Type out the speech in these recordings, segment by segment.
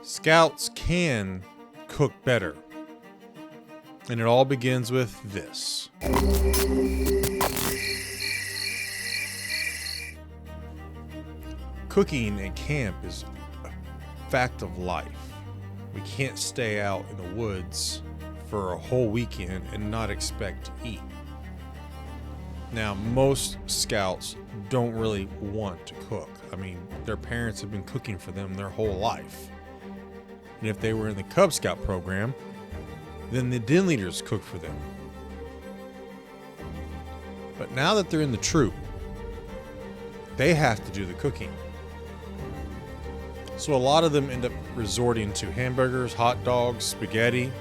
Scouts can cook better. And it all begins with this. Cooking at camp is a fact of life. We can't stay out in the woods for a whole weekend and not expect to eat. Now, most scouts don't really want to cook. I mean, their parents have been cooking for them their whole life. And if they were in the Cub Scout program, then the den leaders cook for them. But now that they're in the troop, they have to do the cooking. So a lot of them end up resorting to hamburgers, hot dogs, spaghetti,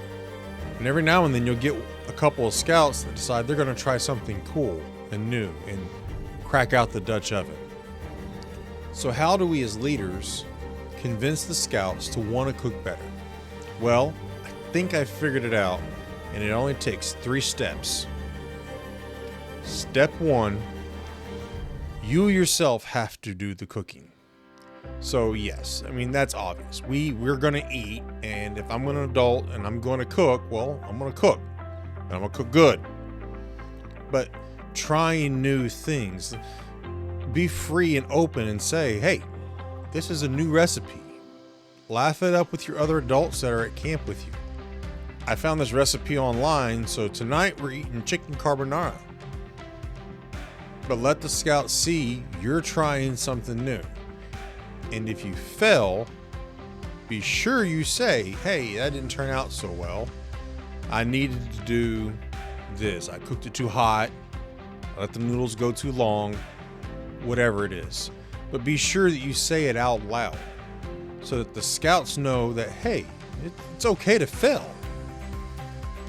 and every now and then you'll get a couple of scouts that decide they're going to try something cool and new and crack out the Dutch oven. So how do we as leaders convince the scouts to want to cook better? Well, I think I figured it out, and it only takes 3 steps. Step 1, you yourself have to do the cooking. So yes, I mean, that's obvious. We're going to eat, and if I'm an adult and I'm going to cook, well, I'm going to cook. And I'm going to cook good. But trying new things, be free and open and say, hey, this is a new recipe. Laugh it up with your other adults that are at camp with you. I found this recipe online, so tonight we're eating chicken carbonara. But let the scouts see you're trying something new. And if you fail, be sure you say, hey, that didn't turn out so well. I needed to do this. I cooked it too hot. I let the noodles go too long. Whatever it is. But be sure that you say it out loud so that the scouts know that, hey, it's okay to fail.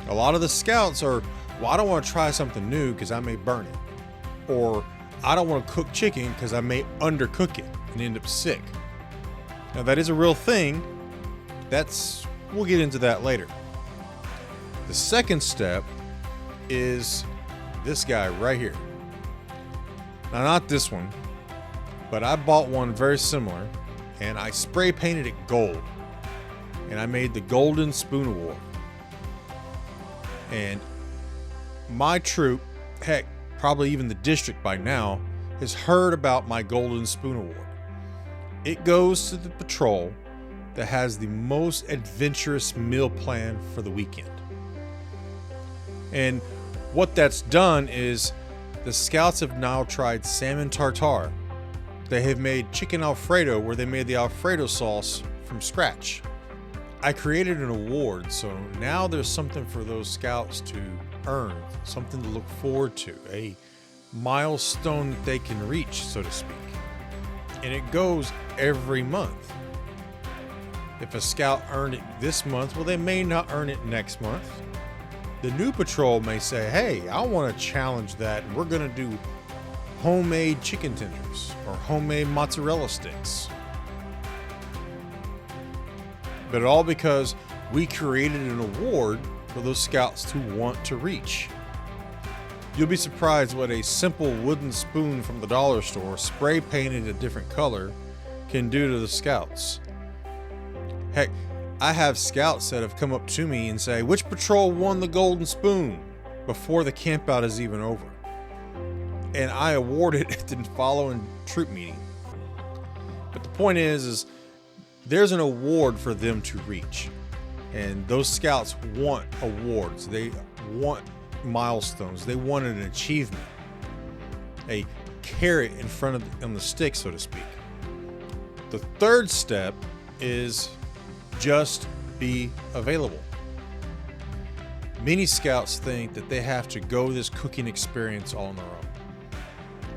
A lot of the scouts are, well, I don't want to try something new because I may burn it. Or I don't want to cook chicken because I may undercook it and end up sick. Now that is a real thing. We'll get into that later. The second step is this guy right here. Now, not this one, but I bought one very similar, and I spray painted it gold, and I made the Golden Spoon Award. And my troop, heck, probably even the district by now, has heard about my Golden Spoon Award. It goes to the patrol that has the most adventurous meal plan for the weekend. And what that's done is the scouts have now tried salmon tartare. They have made chicken Alfredo, where they made the Alfredo sauce from scratch. I created an award, so now there's something for those scouts to earn, something to look forward to, a milestone that they can reach, so to speak. And it goes every month. If a scout earned it this month, well, they may not earn it next month. The new patrol may say, hey, I want to challenge that, and we're going to do homemade chicken tenders or homemade mozzarella sticks. But all because we created an award for those scouts to want to reach. You'll be surprised what a simple wooden spoon from the dollar store, spray painted a different color, can do to the scouts. Heck, I have scouts that have come up to me and say, which patrol won the Golden Spoon, before the campout is even over. And I award it at the following troop meeting. But the point is there's an award for them to reach. And those scouts want awards. They want milestones. They want an achievement. A carrot in front of on the stick, so to speak. The third step is just be available. Many scouts think that they have to go this cooking experience all on their own.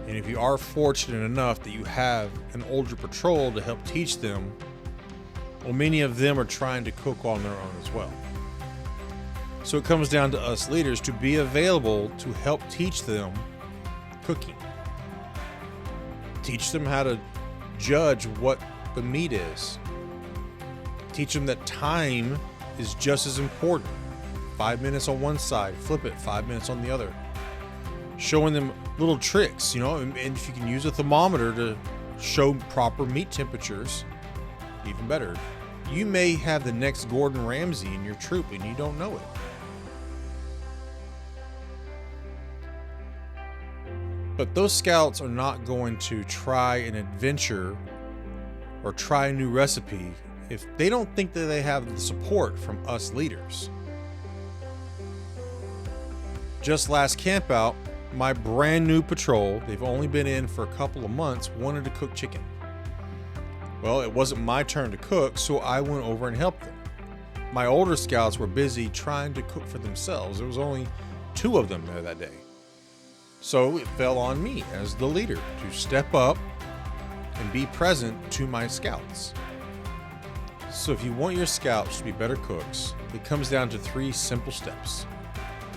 And if you are fortunate enough that you have an older patrol to help teach them, well, many of them are trying to cook on their own as well. So it comes down to us leaders to be available to help teach them cooking. Teach them how to judge what the meat is. Teach them that time is just as important. 5 minutes on one side, flip it, 5 minutes on the other. Showing them little tricks, and if you can use a thermometer to show proper meat temperatures, even better. You may have the next Gordon Ramsay in your troop and you don't know it. But those scouts are not going to try an adventure or try a new recipe if they don't think that they have the support from us leaders. Just last camp out, my brand new patrol, they've only been in for a couple of months, wanted to cook chicken. Well, it wasn't my turn to cook, so I went over and helped them. My older scouts were busy trying to cook for themselves. There was only 2 of them there that day. So it fell on me as the leader to step up and be present to my scouts. So if you want your scouts to be better cooks, it comes down to 3 simple steps.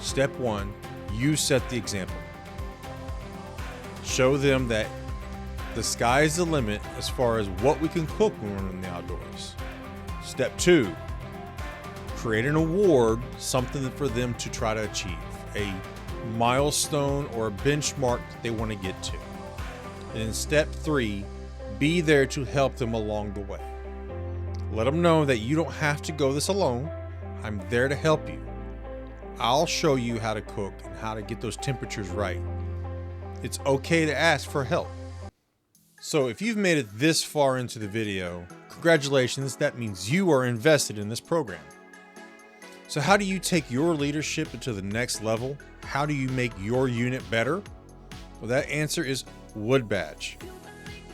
Step 1, you set the example. Show them that the sky is the limit as far as what we can cook when we're in the outdoors. Step 2, create an award, something for them to try to achieve, a milestone or a benchmark that they want to get to. And in step 3, be there to help them along the way. Let them know that you don't have to go this alone. I'm there to help you. I'll show you how to cook and how to get those temperatures right. It's okay to ask for help. So if you've made it this far into the video, congratulations, that means you are invested in this program. So how do you take your leadership to the next level? How do you make your unit better? Well, that answer is Wood Badge.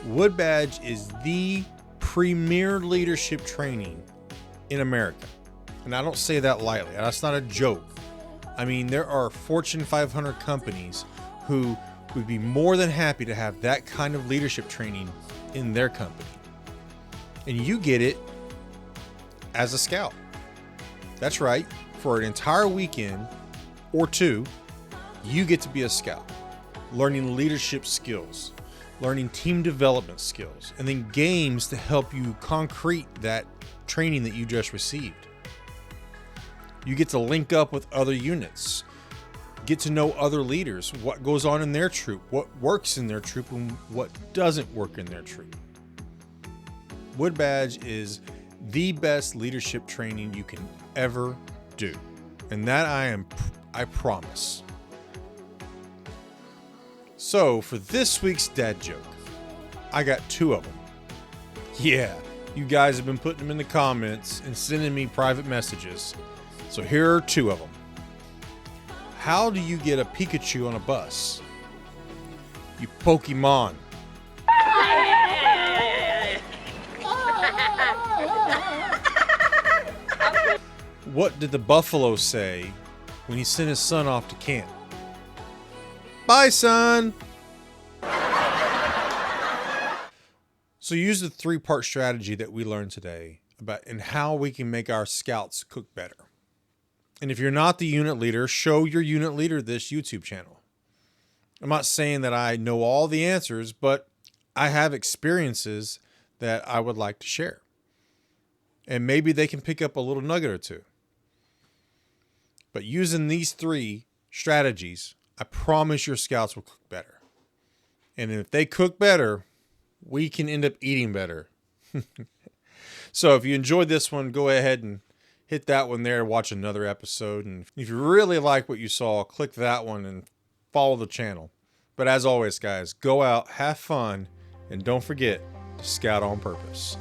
Wood Badge is the premier leadership training in America. And I don't say that lightly. That's not a joke. I mean, there are Fortune 500 companies who would be more than happy to have that kind of leadership training in their company. And you get it as a scout. That's right. For an entire weekend or 2, you get to be a scout, learning leadership skills, learning team development skills, and then games to help you concrete that training that you just received. You get to link up with other units, get to know other leaders, what goes on in their troop, what works in their troop, and what doesn't work in their troop. Wood Badge is the best leadership training you can ever do. And that I promise. So for this week's dad joke, I got 2 of them. Yeah, you guys have been putting them in the comments and sending me private messages. So here are 2 of them. How do you get a Pikachu on a bus? You Pokemon. What did the buffalo say when he sent his son off to camp? Bye, son. So use the 3-part strategy that we learned today about and how we can make our scouts cook better. And if you're not the unit leader, show your unit leader this YouTube channel. I'm not saying that I know all the answers, but I have experiences that I would like to share. And maybe they can pick up a little nugget or 2. But using these 3 strategies, I promise your scouts will cook better. And if they cook better, we can end up eating better. So if you enjoyed this one, go ahead and hit that one there, watch another episode. And if you really like what you saw, click that one and follow the channel. But as always, guys, go out, have fun, and don't forget to scout on purpose.